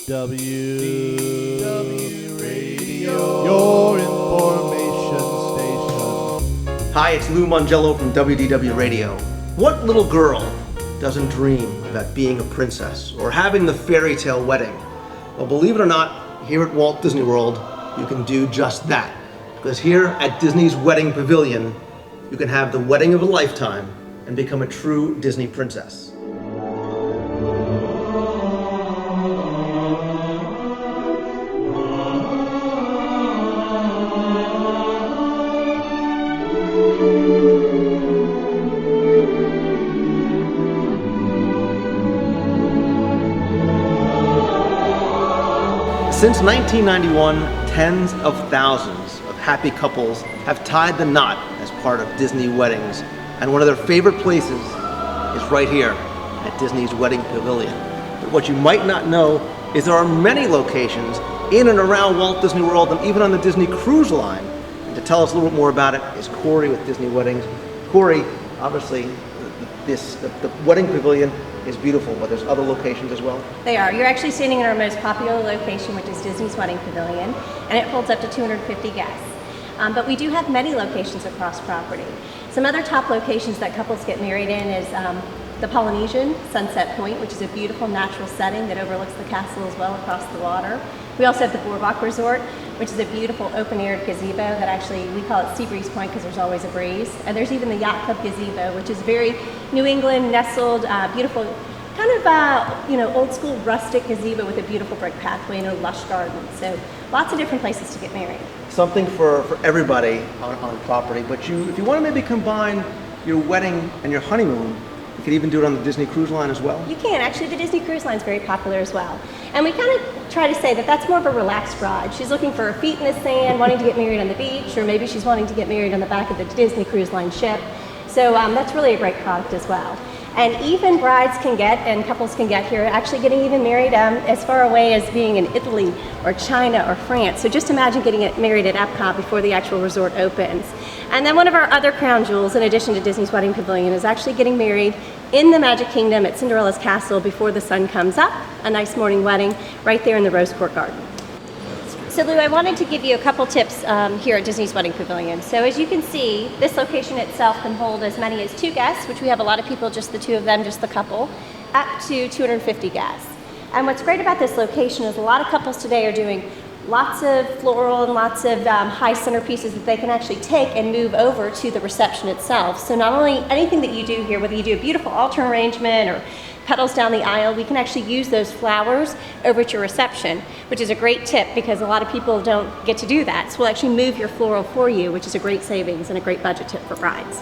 DW Radio, your information station. Hi, it's Lou Mongello from WDW Radio. What little girl doesn't dream about being a princess or having the fairy tale wedding? Well, believe it or not, here at Walt Disney World, you can do just that. Because here at Disney's Wedding Pavilion, you can have the wedding of a lifetime and become a true Disney princess. Since 1991, tens of thousands of happy couples have tied the knot as part of Disney weddings, and one of their favorite places is right here at Disney's Wedding Pavilion. But what you might not know is there are many locations in and around Walt Disney World and even on the Disney Cruise Line. And to tell us a little bit more about it is Korri with Disney Weddings. Korri, obviously, the Wedding Pavilion is beautiful, but there's other locations as well? They are. You're actually standing in our most popular location, which is Disney's Wedding Pavilion, and it holds up to 250 guests. But we do have many locations across property. Some other top locations that couples get married in is the Polynesian Sunset Point, which is a beautiful natural setting that overlooks the castle as well across the water. We also have the Boardwalk Resort, which is a beautiful open-air gazebo that actually, we call it Sea Breeze Point because there's always a breeze. And there's even the Yacht Club gazebo, which is very New England nestled, beautiful, kind of old school rustic gazebo with a beautiful brick pathway and a lush garden. So lots of different places to get married. Something for everybody on property, but if you want to maybe combine your wedding and your honeymoon, you could even do it on the Disney Cruise Line as well. You can. Actually, the Disney Cruise Line is very popular as well. And we kind of try to say that that's more of a relaxed bride. She's looking for her feet in the sand, wanting to get married on the beach, or maybe she's wanting to get married on the back of the Disney Cruise Line ship. So that's really a great product as well. And even brides can get, and couples can get here, actually getting even married as far away as being in Italy or China or France. So just imagine getting married at Epcot before the actual resort opens. And then one of our other crown jewels, in addition to Disney's Wedding Pavilion, is actually getting married in the Magic Kingdom at Cinderella's castle before the sun comes up. A nice morning wedding right there in the Rose Court Garden. So Lou, I wanted to give you a couple tips here at Disney's Wedding Pavilion. So as you can see, this location itself can hold as many as 2 guests, which we have a lot of people, just the 2 of them, just the couple, up to 250 guests. And what's great about this location is a lot of couples today are doing lots of floral and lots of high centerpieces that they can actually take and move over to the reception itself. So not only anything that you do here, whether you do a beautiful altar arrangement or petals down the aisle, we can actually use those flowers over at your reception, which is a great tip because a lot of people don't get to do that. So we'll actually move your floral for you, which is a great savings and a great budget tip for brides.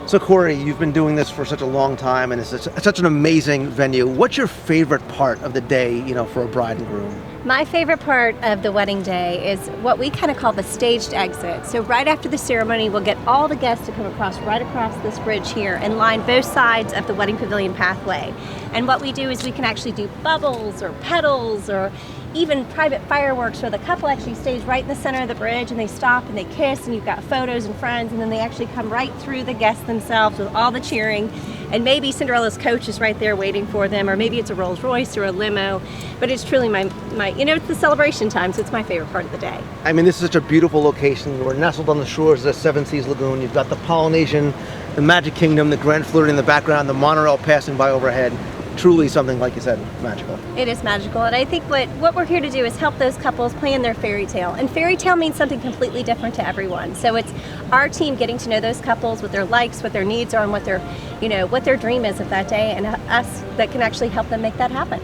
So Korri, you've been doing this for such a long time and it's such an amazing venue. What's your favorite part of the day, for a bride and groom? My favorite part of the wedding day is what we kind of call the staged exit. So right after the ceremony, we'll get all the guests to come right across this bridge here and line both sides of the Wedding Pavilion pathway. And what we do is we can actually do bubbles or petals or even private fireworks where the couple actually stays right in the center of the bridge and they stop and they kiss and you've got photos and friends, and then they actually come right through the guests themselves with all the cheering, and maybe Cinderella's coach is right there waiting for them, or maybe it's a Rolls Royce or a limo, but it's truly my it's the celebration time, so it's my favorite part of the day. I mean, this is such a beautiful location. We're nestled on the shores of the Seven Seas Lagoon. You've got the Polynesian, the Magic Kingdom, the Grand Floridian in the background, the monorail passing by overhead. Truly something, like you said, magical. It is magical, and I think what we're here to do is help those couples plan their fairy tale. And fairy tale means something completely different to everyone. So it's our team getting to know those couples, what their likes, what their needs are, and what their dream is of that day, and us that can actually help them make that happen.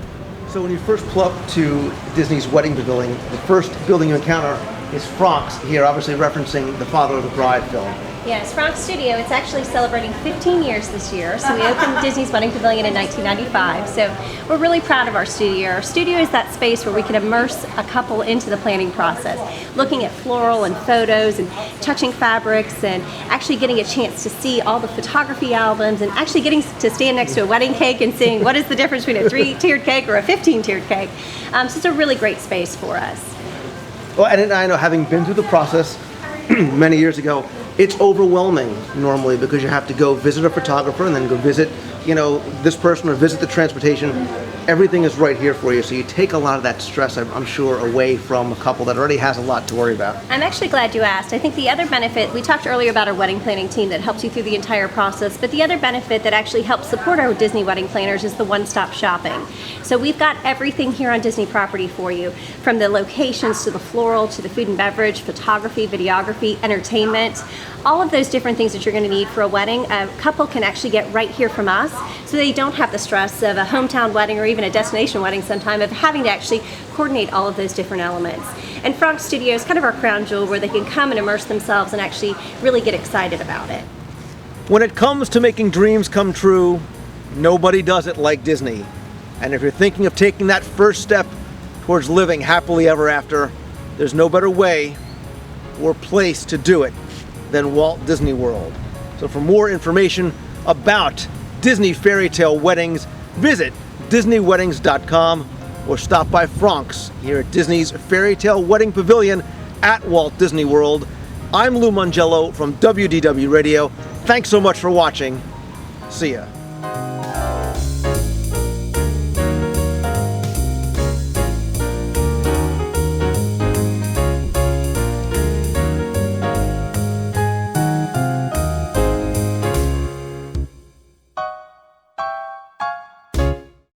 So when you first pull up to Disney's Wedding Pavilion, the first building you encounter is Franck's here, obviously referencing the Father of the Bride film. Yes, Franck's studio. It's actually celebrating 15 years this year. So we opened Disney's Wedding Pavilion in 1995. So we're really proud of our studio. Our studio is that space where we can immerse a couple into the planning process, looking at floral and photos and touching fabrics and actually getting a chance to see all the photography albums and actually getting to stand next to a wedding cake and seeing what is the difference between a 3-tiered cake or a 15-tiered cake. So it's a really great space for us. Well, and I know, having been through the process many years ago, it's overwhelming normally because you have to go visit a photographer and then go visit, this person or visit the transportation. everything is right here for you, so you take a lot of that stress, I'm sure, away from a couple that already has a lot to worry about. I'm actually glad you asked. I think the other benefit, we talked earlier about our wedding planning team that helps you through the entire process, but the other benefit that actually helps support our Disney wedding planners is the one-stop shopping. So we've got everything here on Disney property for you, from the locations to the floral to the food and beverage, photography, videography, entertainment, all of those different things that you're going to need for a wedding. A couple can actually get right here from us, so they don't have the stress of a hometown wedding or even a destination wedding sometime of having to actually coordinate all of those different elements. And Franck Studio is kind of our crown jewel where they can come and immerse themselves and actually really get excited about it. When it comes to making dreams come true, nobody does it like Disney. And if you're thinking of taking that first step towards living happily ever after, there's no better way or place to do it than Walt Disney World. So for more information about Disney fairy tale weddings, visit DisneyWeddings.com or stop by Franck's here at Disney's Fairy Tale Wedding Pavilion at Walt Disney World. I'm Lou Mongello from WDW Radio. Thanks so much for watching. See ya.